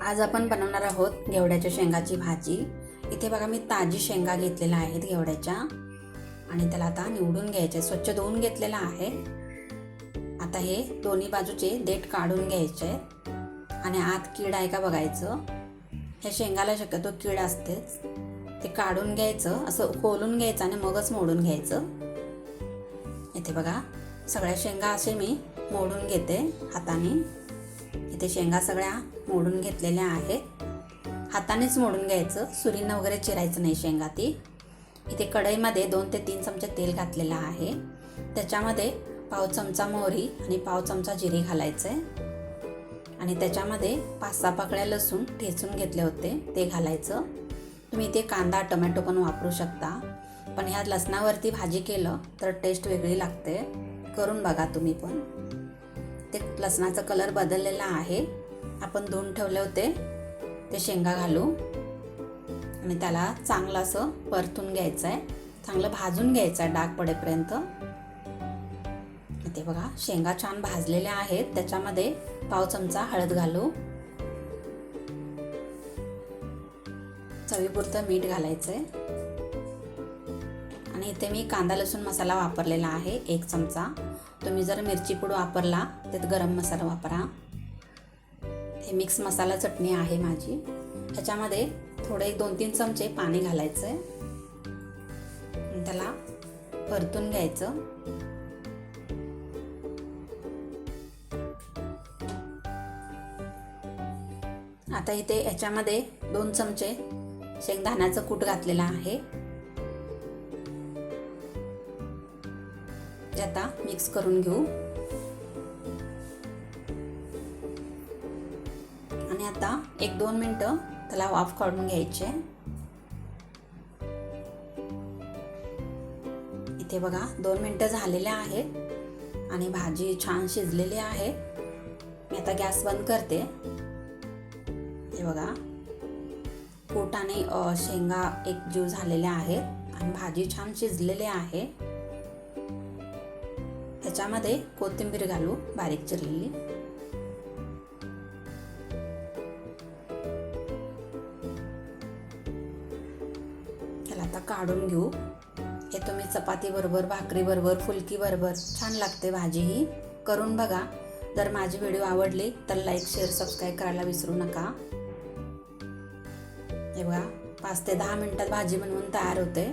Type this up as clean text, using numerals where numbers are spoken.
आज आपण बनवणार आहोत घेवड्याच्या शेंगाची भाजी। इथे बघा मी ताजी शेंगा घेतलेल्या आहेत घेवड्याच्या आणि त्याला आता निवडून घ्यायचे, स्वच्छ धुवून घेतलेला आहे। आता हे दोन्ही बाजूचे देठ काढून घ्यायचे आणि आत कीड आहे का बघायचं। हे शेंगाला शक्यतो कीड असतेच, ते काढून घ्यायचं, असं खोलून घ्यायचं आणि मगच मोडून घ्यायचं। इथे बघा सगळ्या शेंगा असे मी मोडून घेते हाताने। इथे शेंगा सगळ्या मोडून घेतलेल्या आहेत, हातानेच मोडून घ्यायचं, सुरीने वगैरे चिरायचं नाही शेंगा ती। इथे कढईमध्ये 2 ते 3 चमचे तेल घातलेलं आहे, त्याच्यामध्ये पाव चमचा मोहरी आणि पाव चमचा जिरे घालायचे आणि त्याच्यामध्ये 5-6 पाकळ्या लसूण ठेचून घेतले होते ते घालायचं। तुम्ही इथे कांदा टोमॅटो पण वापरू शकता, पण ह्या लसणावरती भाजी केलं तर टेस्ट वेगळी लागते, करून बघा तुम्ही पण। ते लसणाचा कलर बदललेला आहे, आपण धुवून ठेवले होते ते शेंगा घालू आणि त्याला चांगलं असं परतून घ्यायचं आहे, चांगलं भाजून घ्यायचं आहे डाग पडेपर्यंत। ते बघा शेंगा छान भाजलेल्या आहेत, त्याच्यामध्ये पाव चमचा हळद घालू, चवीपुरतं मीठ घालायचं आहे आणि इथे मी कांदा लसूण मसाला वापरलेला आहे 1 चमचा। तुम्ही जर मिरची पूड वापरला तर गरम मसाला वापरा। हे मिक्स मसाला चटणी आहे माझी, ह्याच्यामध्ये थोडे 2-3 चमचे पाणी घालायचं आहे, त्याला परतून घ्यायचं। आता इथे ह्याच्यामध्ये 2 चमचे शेंगदाण्याचं कूट घातलेलं आहे, ते आता मिक्स करून घेऊ आणि आता 1-2 मिनिटं त्याला वाफ काढून घ्यायचे। इथे बघा 2 मिनिटं झालेले आहेत आणि भाजी छान शिजलेली आहे। मी आता गॅस बंद करते। हे बघा कूट आणि शेंगा एकजीव झालेल्या आहेत आणि भाजी छान शिजलेली आहे। त्याच्यामध्ये कोथिंबीर घालू बारीक चिरलेली, त्याला आता काढून घेऊ। हे तुम्ही चपाती बरोबर, भाकरी बरोबर, फुलकी बरोबर छान लागते भाजी ही, करून बघा। जर माझी व्हिडिओ आवडली तर लाईक शेअर सबस्क्राईब करायला विसरू नका। हे बघा 5 ते 10 मिनिटात भाजी बनवून तयार होते।